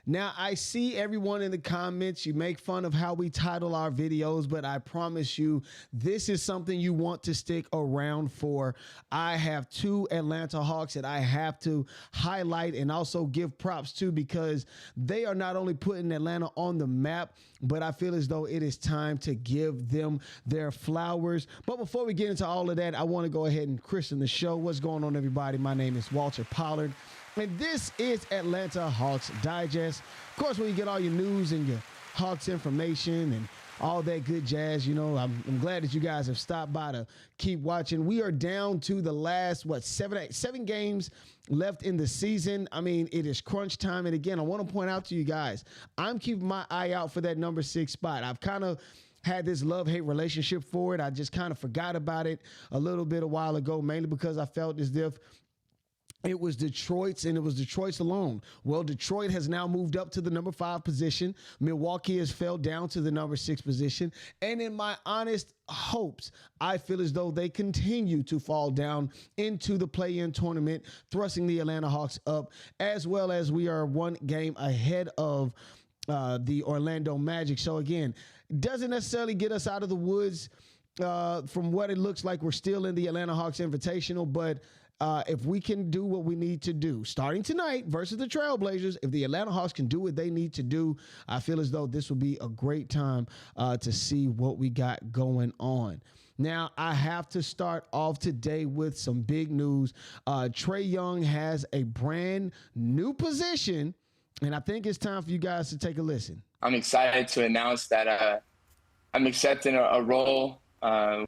Now, I see everyone in the comments. You make fun of how we title our videos, but I promise you, this is something you want to stick around for. I have two Atlanta Hawks that I have to highlight and also give props to because they are not only putting Atlanta on the map, but I feel as though it is time to give them their flowers. But before we get into all of that, I want to go ahead and christen the show. What's going on, everybody? My name is Walter Pollard, and this is Atlanta Hawks Digest. Of course, when you get all your news and your Hawks information and all that good jazz, you know, I'm glad that you guys have stopped by to keep watching. We are down to the last, seven games left in the season. I mean, it is crunch time. And again, I want to point out to you guys, I'm keeping my eye out for that number 6 spot. I've kind of had this love-hate relationship for it. I just kind of forgot about it a little bit a while ago, mainly because I felt as if it was Detroit's, and it was Detroit's alone. Well, Detroit has now moved up to the number 5 position. Milwaukee has fell down to the number 6 position. And in my honest hopes, I feel as though they continue to fall down into the play-in tournament, thrusting the Atlanta Hawks up, as well as we are one game ahead of the Orlando Magic. So again, doesn't necessarily get us out of the woods from what it looks like. We're still in the Atlanta Hawks Invitational, but if we can do what we need to do, starting tonight versus the Trailblazers, if the Atlanta Hawks can do what they need to do, I feel as though this will be a great time to see what we got going on. Now, I have to start off today with some big news. Trae Young has a brand new position, and I think it's time for you guys to take a listen. I'm excited to announce that I'm accepting a role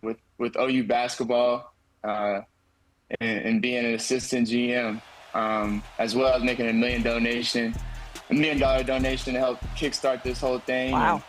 with OU basketball. And being an assistant GM, as well as making $1 million donation to help kickstart this whole thing. Wow.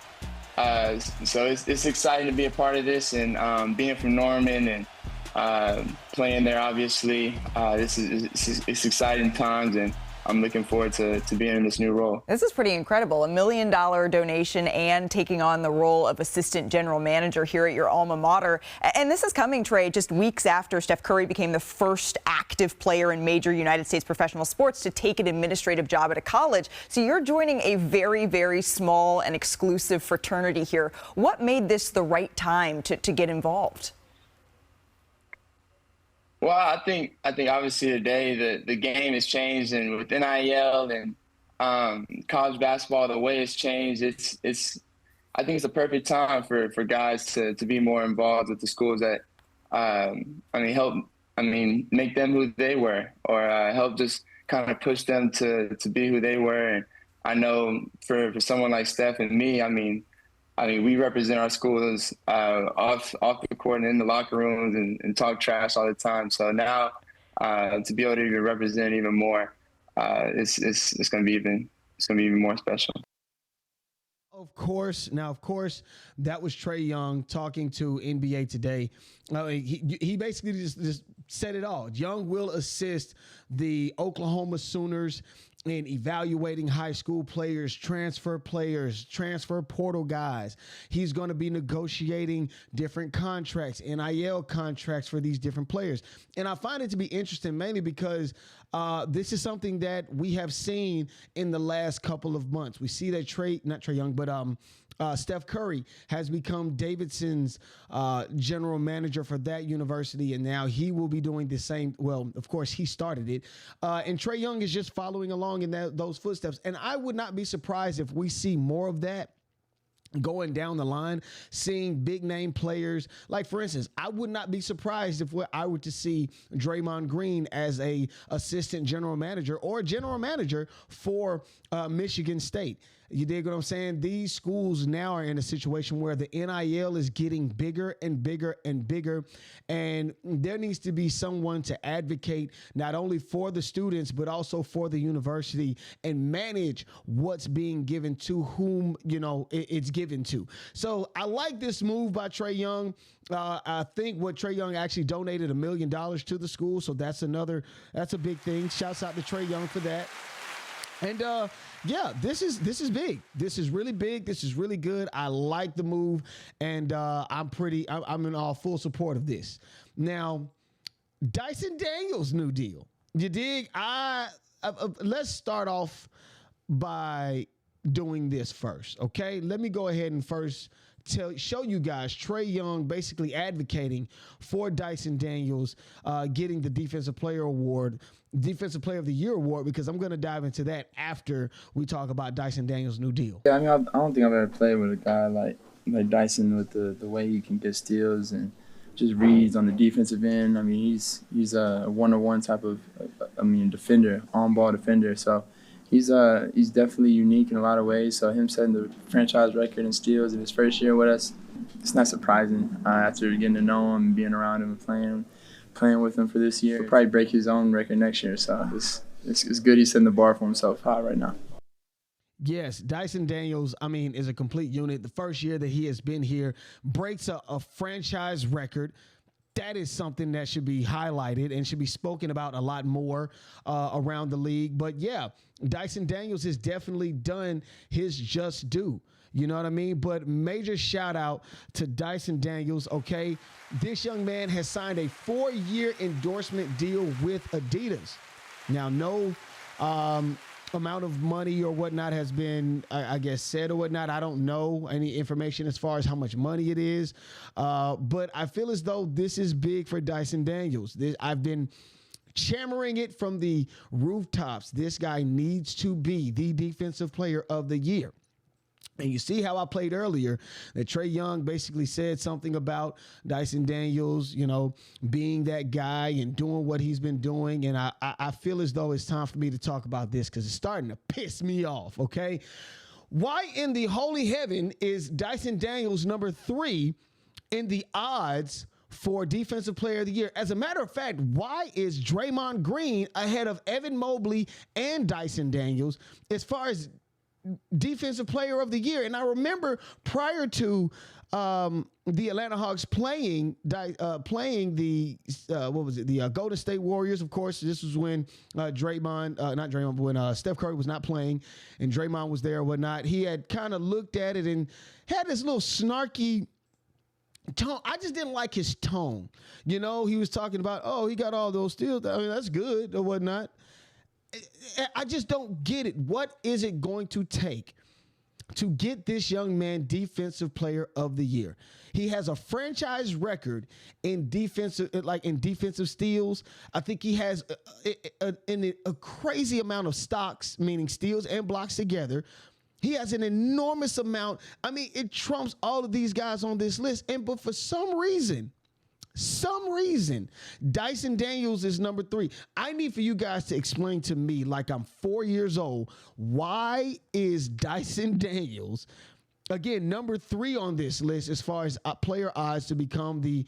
And, so it's exciting to be a part of this, and being from Norman and playing there, obviously, it's exciting times, and I'm looking forward to being in this new role. This is pretty incredible. $1 million donation and taking on the role of assistant general manager here at your alma mater. And this is coming, Trae, just weeks after Steph Curry became the first active player in major United States professional sports to take an administrative job at a college. So you're joining a very, very small and exclusive fraternity here. What made this the right time to get involved? Well, I think obviously today the game has changed, and with NIL and college basketball, the way it's changed, I think it's a perfect time for guys to be more involved with the schools that make them who they were, or help just kind of push them to be who they were. And I know for someone like Steph and me, I mean, we represent our schools off the court and in the locker rooms and talk trash all the time. So now to be able to even represent even more, it's going to be even more special. Of course, that was Trae Young talking to NBA Today. He basically just said it all. Young will assist the Oklahoma Sooners in evaluating high school players, transfer portal guys. He's going to be negotiating different contracts, NIL contracts for these different players. And I find it to be interesting mainly because this is something that we have seen in the last couple of months. We see that Steph Curry has become Davidson's general manager for that university, and now he will be doing the same. Well, of course, he started it. And Trae Young is just following along in those footsteps. And I would not be surprised if we see more of that going down the line, seeing big name players. Like, for instance, I would not be surprised if I were to see Draymond Green as a assistant general manager or general manager for Michigan State. You dig what I'm saying? These schools now are in a situation where the NIL is getting bigger and bigger and bigger, and there needs to be someone to advocate not only for the students but also for the university and manage what's being given to whom, it's given to. So I like this move by Trae Young. I think what Trae Young actually donated $1 million to the school, so that's a big thing. Shouts out to Trae Young for that. And this is big. This is really big. This is really good. I like the move, and I'm in all full support of this. Now, Dyson Daniels' new deal. You dig? Let's start off by doing this first, okay? Let me go ahead and first show you guys Trae Young basically advocating for Dyson Daniels getting the Defensive Player of the Year award, because I'm going to dive into that after we talk about Dyson Daniels' new deal. Yeah, I mean, I don't think I've ever played with a guy like Dyson with the way he can get steals and just reads on the defensive end. I mean, he's a one-on-one type of defender, on-ball defender. So he's definitely unique in a lot of ways. So him setting the franchise record in steals in his first year with us, it's not surprising after getting to know him and being around him and playing with him for this year. He'll probably break his own record next year. So it's good he's setting the bar for himself high right now. Yes, Dyson Daniels, I mean, is a complete unit. The first year that he has been here, breaks a franchise record. That is something that should be highlighted and should be spoken about a lot more around the league. But yeah, Dyson Daniels has definitely done his just due. You know what I mean? But major shout out to Dyson Daniels, okay? This young man has signed a 4-year endorsement deal with Adidas. Now, no amount of money or whatnot has been, I guess, said or whatnot. I don't know any information as far as how much money it is. But I feel as though this is big for Dyson Daniels. I've been chammering it from the rooftops. This guy needs to be the Defensive Player of the Year. And you see how I played earlier that Trae Young basically said something about Dyson Daniels, you know, being that guy and doing what he's been doing. And I feel as though it's time for me to talk about this because it's starting to piss me off, okay? Why in the holy heaven is Dyson Daniels number 3 in the odds for Defensive Player of the Year? As a matter of fact, why is Draymond Green ahead of Evan Mobley and Dyson Daniels as far as Defensive Player of the Year? And I remember prior to the Atlanta Hawks playing the Golden State Warriors. Of course, this was when when Steph Curry was not playing and Draymond was there or whatnot. He had kind of looked at it and had this little snarky tone. I just didn't like his tone. You know, he was talking about, oh, he got all those steals. I mean, that's good or whatnot. I just don't get it. What is it going to take to get this young man Defensive Player of the Year? He has a franchise record in defensive steals. I think he has a crazy amount of stocks, meaning steals and blocks together. He has an enormous amount. I mean, it trumps all of these guys on this list. But for some reason, Dyson Daniels is number 3. I need for you guys to explain to me, like I'm 4 years old, why is Dyson Daniels, again, number 3 on this list as far as player odds to become the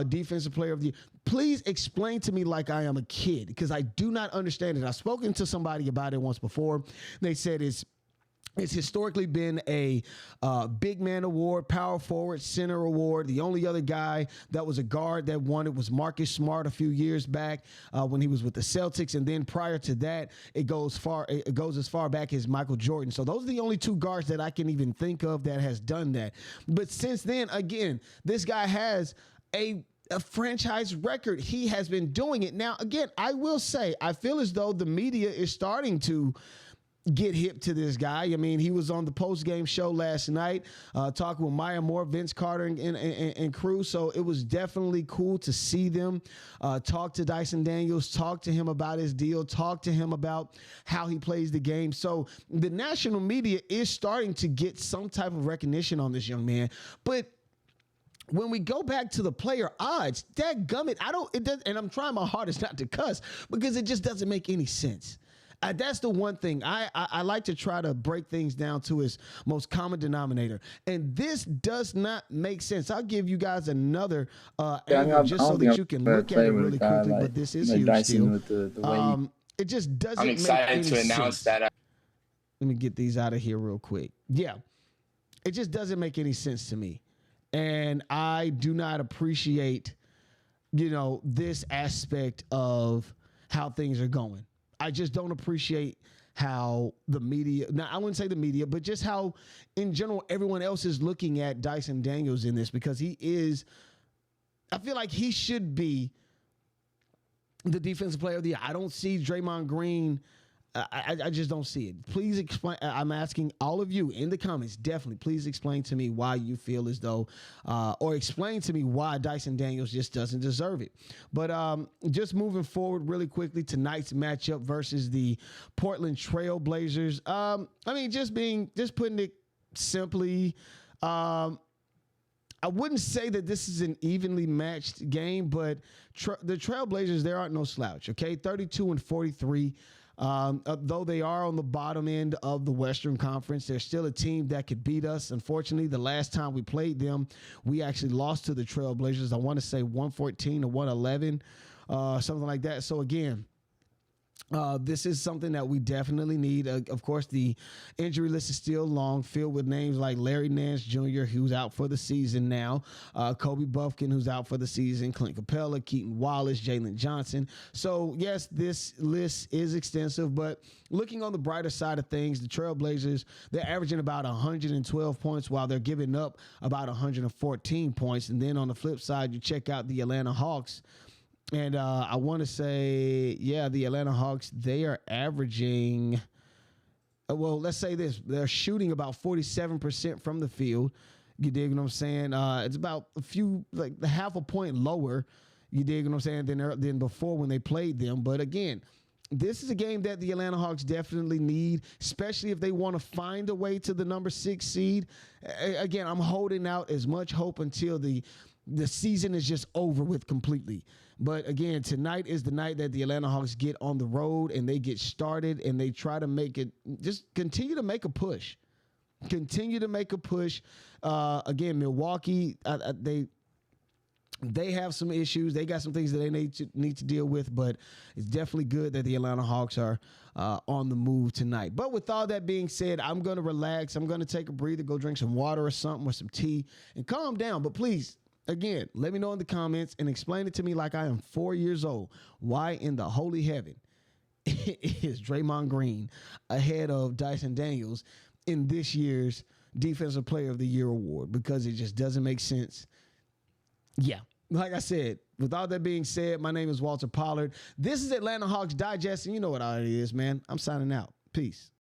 Defensive Player of the Year? Please explain to me like I am a kid, because I do not understand it. I've spoken to somebody about it once before. They said it's historically been a big man award, power forward, center award. The only other guy that was a guard that won it was Marcus Smart a few years back when he was with the Celtics. And then prior to that, it goes as far back as Michael Jordan. So those are the only 2 guards that I can even think of that has done that. But since then, again, this guy has a franchise record. He has been doing it. Now, again, I will say, I feel as though the media is starting to get hip to this guy. I mean, he was on the post-game show last night talking with Maya Moore, Vince Carter, and crew. So it was definitely cool to see them talk to Dyson Daniels, talk to him about his deal, talk to him about how he plays the game. So the national media is starting to get some type of recognition on this young man. But when we go back to the player odds, dadgummit, and I'm trying my hardest not to cuss because it just doesn't make any sense. That's the one thing. I like to try to break things down to its most common denominator. And this does not make sense. I'll give you guys another angle just so that you can look at it really quickly. But this is huge still. It just doesn't make any sense. I'm excited to announce that. Let me get these out of here real quick. Yeah. It just doesn't make any sense to me. And I do not appreciate, this aspect of how things are going. I just don't appreciate how the media, now I wouldn't say the media, but just how in general everyone else is looking at Dyson Daniels in this, because I feel like he should be the Defensive Player of the Year. I don't see Draymond Green I just don't see it. Please explain. I'm asking all of you in the comments, definitely, please explain to me why you feel as though, or explain to me why Dyson Daniels just doesn't deserve it. But just moving forward really quickly, tonight's matchup versus the Portland Trailblazers. I mean, just putting it simply, I wouldn't say that this is an evenly matched game, but the Trailblazers, there aren't no slouch, okay? 32-43. Though they are on the bottom end of the Western Conference, they're still a team that could beat us. Unfortunately, the last time we played them, we actually lost to the Trailblazers. I want to say 114 to 111, something like that. So again, this is something that we definitely need. Of course, the injury list is still long, filled with names like Larry Nance Jr., who's out for the season now, Kobe Buffkin, who's out for the season, Clint Capela, Keaton Wallace, Jalen Johnson. So, yes, this list is extensive, but looking on the brighter side of things, the Trailblazers, they're averaging about 112 points while they're giving up about 114 points. And then on the flip side, you check out the Atlanta Hawks. And I want to say, yeah, the Atlanta Hawks, they are averaging, well, let's say this. They're shooting about 47% from the field. You dig what I'm saying? It's about half a point lower, you dig what I'm saying, than before when they played them. But again, this is a game that the Atlanta Hawks definitely need, especially if they want to find a way to the number 6 seed. Again, I'm holding out as much hope until the season is just over with completely. But again, tonight is the night that the Atlanta Hawks get on the road and they get started and they try to make it, just continue to make a push. Continue to make a push. Again, Milwaukee, they have some issues. They got some things that they need to deal with, but it's definitely good that the Atlanta Hawks are on the move tonight. But with all that being said, I'm going to relax. I'm going to take a breather, go drink some water or something or some tea and calm down. But please, again, let me know in the comments and explain it to me like I am 4 years old. Why in the holy heaven is Draymond Green ahead of Dyson Daniels in this year's Defensive Player of the Year award? Because it just doesn't make sense. Yeah, like I said, with all that being said, my name is Walter Pollard. This is Atlanta Hawks Digest, and you know what all it is, man. I'm signing out. Peace.